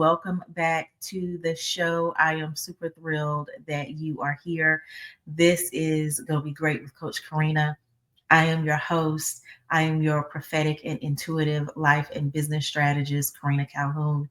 welcome back to the show. I am super thrilled that you are here. This is going to be great with Coach Karena. I am your host. I am your prophetic and intuitive life and business strategist, Karena Calhoun.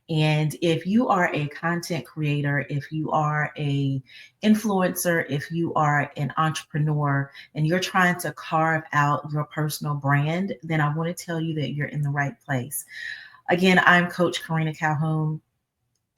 And if you are a content creator, if you are a influencer, if you are an entrepreneur and you're trying to carve out your personal brand, then I want to tell you that you're in the right place. Again, I'm Coach Karena Calhoun,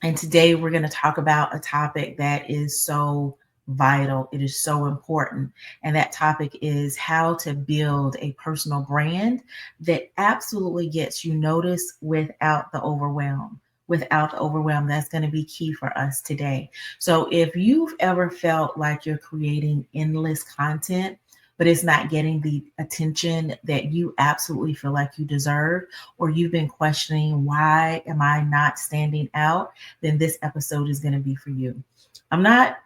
and today we're going to talk about a topic that is so vital. It is so important. And that topic is how to build a personal brand that absolutely gets you noticed without the overwhelm. Without the overwhelm, that's going to be key for us today. So if you've ever felt like you're creating endless content, but it's not getting the attention that you absolutely feel like you deserve, or you've been questioning, why am I not standing out? Then this episode is going to be for you. I'm not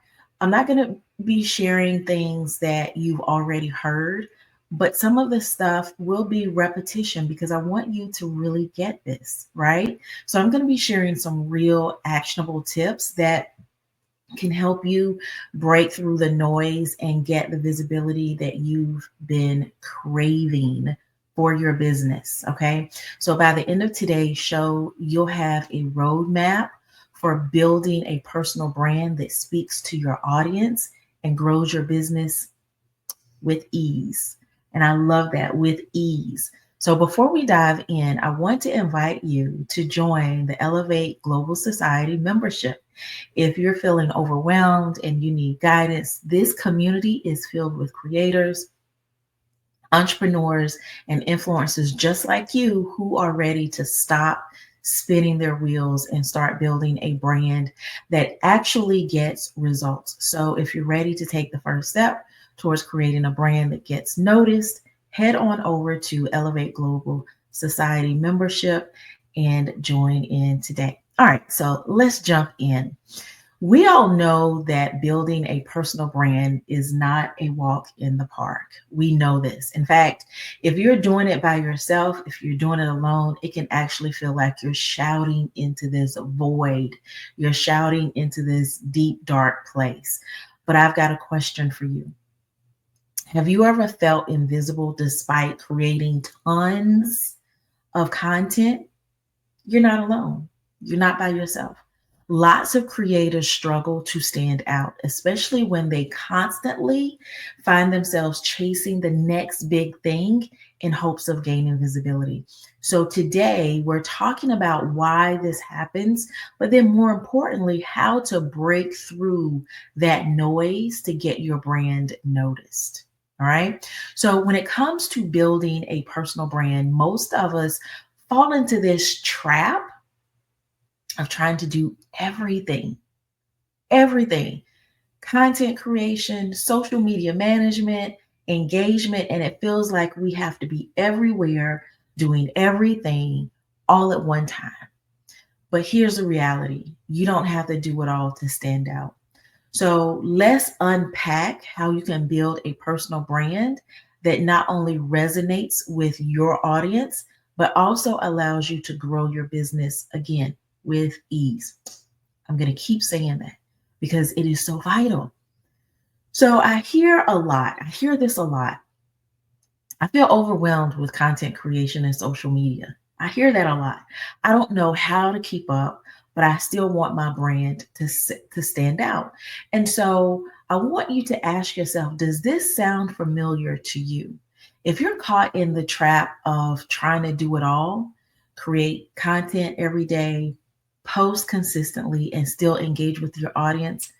I'm not going to be sharing things that you've already heard, but some of the stuff will be repetition because I want you to really get this, right? So I'm going to be sharing some real actionable tips that can help you break through the noise and get the visibility that you've been craving for your business. Okay. So by the end of today's show, you'll have a roadmap for building a personal brand that speaks to your audience and grows your business with ease. And I love that, with ease. So before we dive in, I want to invite you to join the Elevate Global Society membership. If you're feeling overwhelmed and you need guidance, this community is filled with creators, entrepreneurs, and influencers just like you who are ready to stop spinning their wheels and start building a brand that actually gets results. So if you're ready to take the first step towards creating a brand that gets noticed, head on over to Elevate Global Society membership and join in today. All right, so let's jump in. We all know that building a personal brand is not a walk in the park. We know this. In fact, if you're doing it by yourself, if you're doing it alone, it can actually feel like you're shouting into this void. You're shouting into this deep, dark place. But I've got a question for you. Have you ever felt invisible despite creating tons of content? You're not alone. You're not by yourself. Lots of creators struggle to stand out, especially when they constantly find themselves chasing the next big thing in hopes of gaining visibility. So today we're talking about why this happens, but then more importantly, how to break through that noise to get your brand noticed. All right. So when it comes to building a personal brand, most of us fall into this trap of trying to do everything, content creation, social media management, engagement, and it feels like we have to be everywhere doing everything all at one time. But here's the reality. You don't have to do it all to stand out. So let's unpack how you can build a personal brand that not only resonates with your audience, but also allows you to grow your business again with ease. I'm going to keep saying that because it is so vital. So I hear this a lot. I feel overwhelmed with content creation and social media. I hear that a lot. I don't know how to keep up, but I still want my brand to stand out. And so I want you to ask yourself, does this sound familiar to you? If you're caught in the trap of trying to do it all, create content every day, post consistently, and still engage with your audience,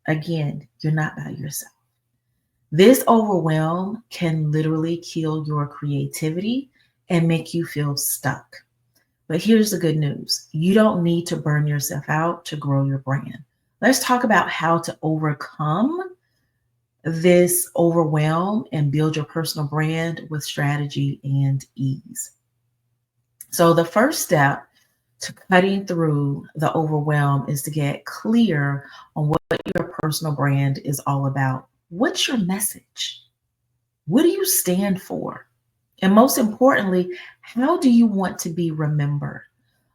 again, you're not by yourself. This overwhelm can literally kill your creativity and make you feel stuck. But here's the good news. You don't need to burn yourself out to grow your brand. Let's talk about how to overcome this overwhelm and build your personal brand with strategy and ease. So the first step to cutting through the overwhelm is to get clear on what your personal brand is all about. What's your message? What do you stand for? And most importantly, how do you want to be remembered?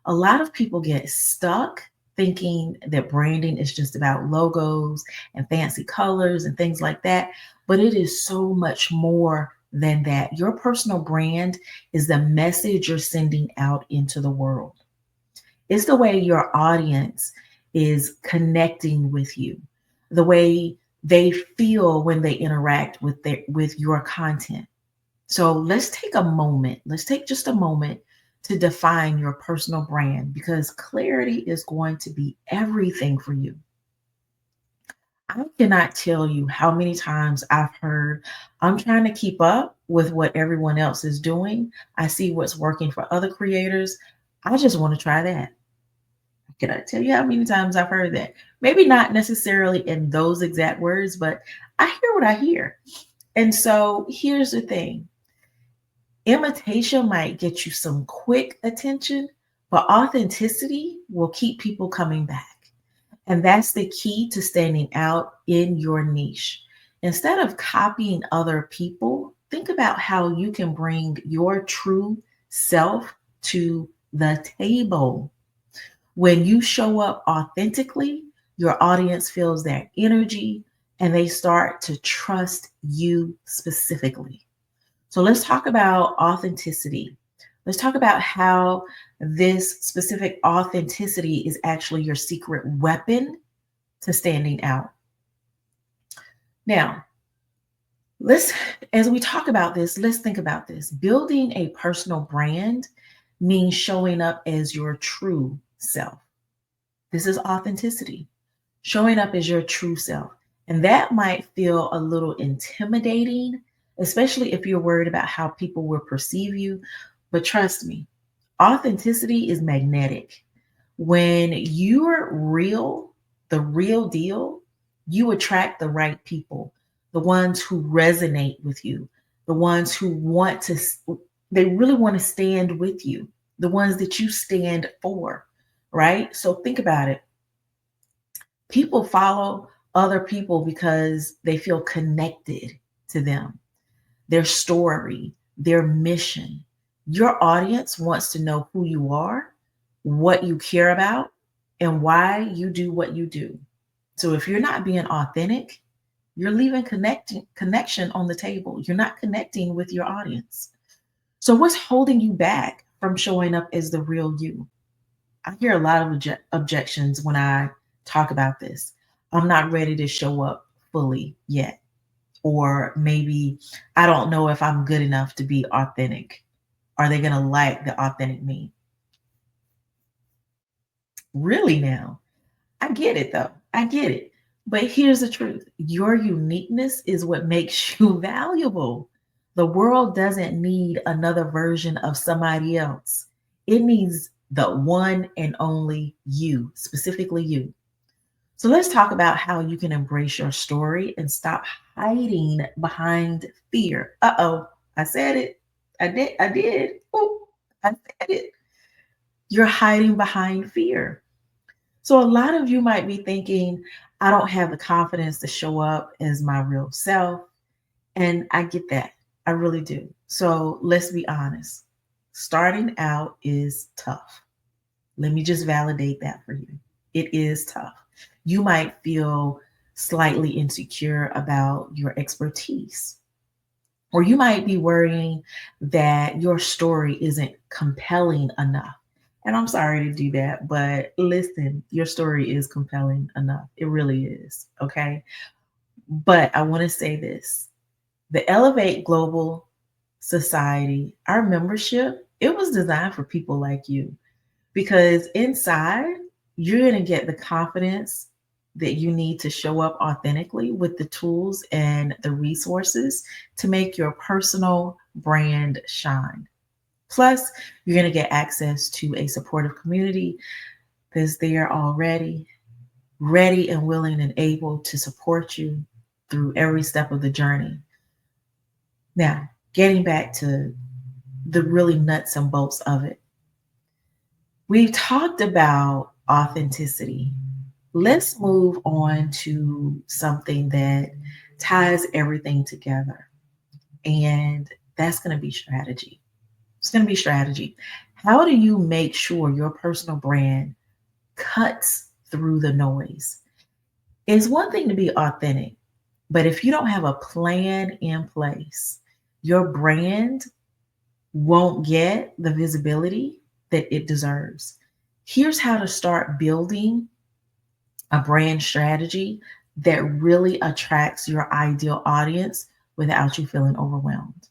A lot of people get stuck thinking that branding is just about logos and fancy colors and things like that, but it is so much more than that. Your personal brand is the message you're sending out into the world. It's the way your audience is connecting with you, the way they feel when they interact with your content. So let's take a moment. Let's take just a moment to define your personal brand because clarity is going to be everything for you. I cannot tell you how many times I've heard, I'm trying to keep up with what everyone else is doing. I see what's working for other creators. I just want to try that. Can I tell you how many times I've heard that? Maybe not necessarily in those exact words, but I hear what I hear. And so here's the thing, imitation might get you some quick attention, but authenticity will keep people coming back. And that's the key to standing out in your niche. Instead of copying other people, think about how you can bring your true self to the table. When you show up authentically, your audience feels that energy and they start to trust you specifically. So let's talk about authenticity. Let's talk about how this specific authenticity is actually your secret weapon to standing out. Now, let's, as we talk about this, let's think about this. Building a personal brand means showing up as your true self. This is authenticity, showing up as your true self. And that might feel a little intimidating, especially if you're worried about how people will perceive you. But trust me, authenticity is magnetic. When you're real, the real deal, you attract the right people, the ones who resonate with you, the ones who want to, they really want to stand with you, the ones that you stand for, right? So think about it. People follow other people because they feel connected to them, their story, their mission. Your audience wants to know who you are, what you care about, and why you do what you do. So if you're not being authentic, you're leaving connection on the table. You're not connecting with your audience. So what's holding you back from showing up as the real you? I hear a lot of objections when I talk about this. I'm not ready to show up fully yet. Or maybe I don't know if I'm good enough to be authentic. Are they going to like the authentic me? Really now? I get it though. I get it. But here's the truth, your uniqueness is what makes you valuable. The world doesn't need another version of somebody else, it needs the one and only you, specifically you. So let's talk about how you can embrace your story and stop hiding behind fear. Uh oh, I said it. I did. I did. Ooh, I said it. You're hiding behind fear. So a lot of you might be thinking, I don't have the confidence to show up as my real self. And I get that. I really do. So let's be honest. Starting out is tough. Let me just validate that for you. It is tough. You might feel slightly insecure about your expertise, or you might be worrying that your story isn't compelling enough. And I'm sorry to do that, but listen, your story is compelling enough. It really is. Okay. But I want to say this, the Elevate Global Society, our membership, it was designed for people like you because inside you're going to get the confidence that you need to show up authentically with the tools and the resources to make your personal brand shine. Plus, you're going to get access to a supportive community that's there already, ready and willing and able to support you through every step of the journey. Now, getting back to the really nuts and bolts of it, we've talked about authenticity. Let's move on to something that ties everything together, and that's going to be strategy. It's going to be strategy. How do you make sure your personal brand cuts through the noise? It's one thing to be authentic, but if you don't have a plan in place, your brand won't get the visibility that it deserves. Here's how to start building a brand strategy that really attracts your ideal audience without you feeling overwhelmed.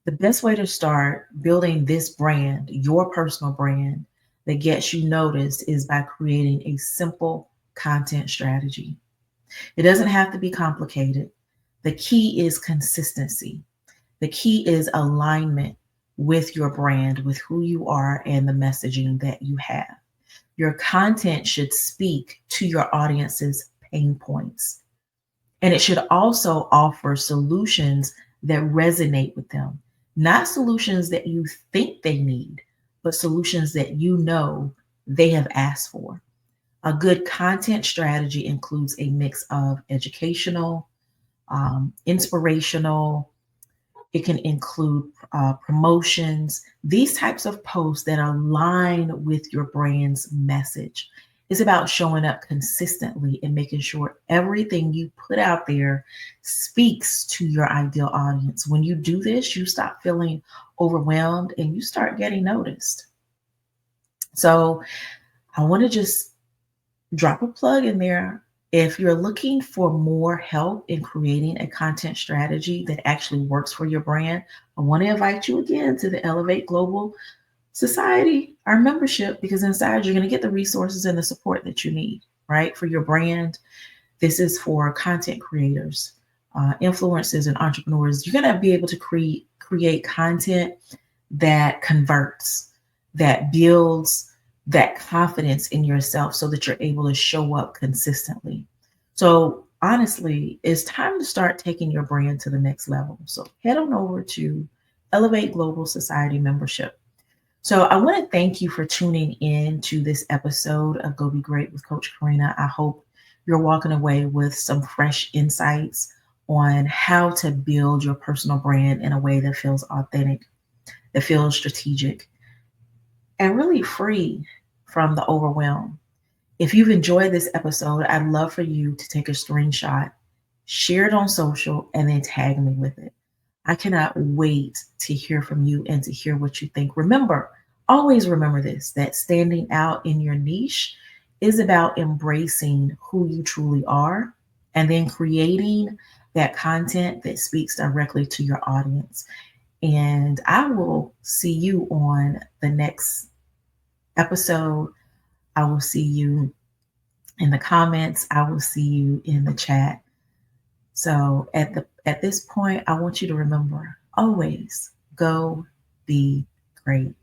The best way to start building this brand, your personal brand, that gets you noticed is by creating a simple content strategy. It doesn't have to be complicated. The key is consistency. The key is alignment with your brand, with who you are, and the messaging that you have. Your content should speak to your audience's pain points. And it should also offer solutions that resonate with them, not solutions that you think they need, but solutions that you know they have asked for. A good content strategy includes a mix of educational, inspirational, it can include promotions, these types of posts that align with your brand's message. It's about showing up consistently and making sure everything you put out there speaks to your ideal audience. When you do this, you stop feeling overwhelmed and you start getting noticed. So, I want to just drop a plug in there. If you're looking for more help in creating a content strategy that actually works for your brand, I want to invite you again to the Elevate Global Society, our membership, because inside you're going to get the resources and the support that you need, right, for your brand. This is for content creators, influencers, and entrepreneurs. You're going to be able to create content that converts, that builds that confidence in yourself so that you're able to show up consistently. So, honestly, it's time to start taking your brand to the next level. So, head on over to Elevate Global Society membership. So, I want to thank you for tuning in to this episode of Go Be Great with Coach Karena. I hope you're walking away with some fresh insights on how to build your personal brand in a way that feels authentic, that feels strategic, and really free from the overwhelm. If you've enjoyed this episode, I'd love for you to take a screenshot, share it on social, and then tag me with it. I cannot wait to hear from you and to hear what you think. Remember, always remember this, that standing out in your niche is about embracing who you truly are and then creating that content that speaks directly to your audience. And I will see you on the next episode. I will see you in the comments. I will see you in the chat. So at this point, I want you to remember always go be great.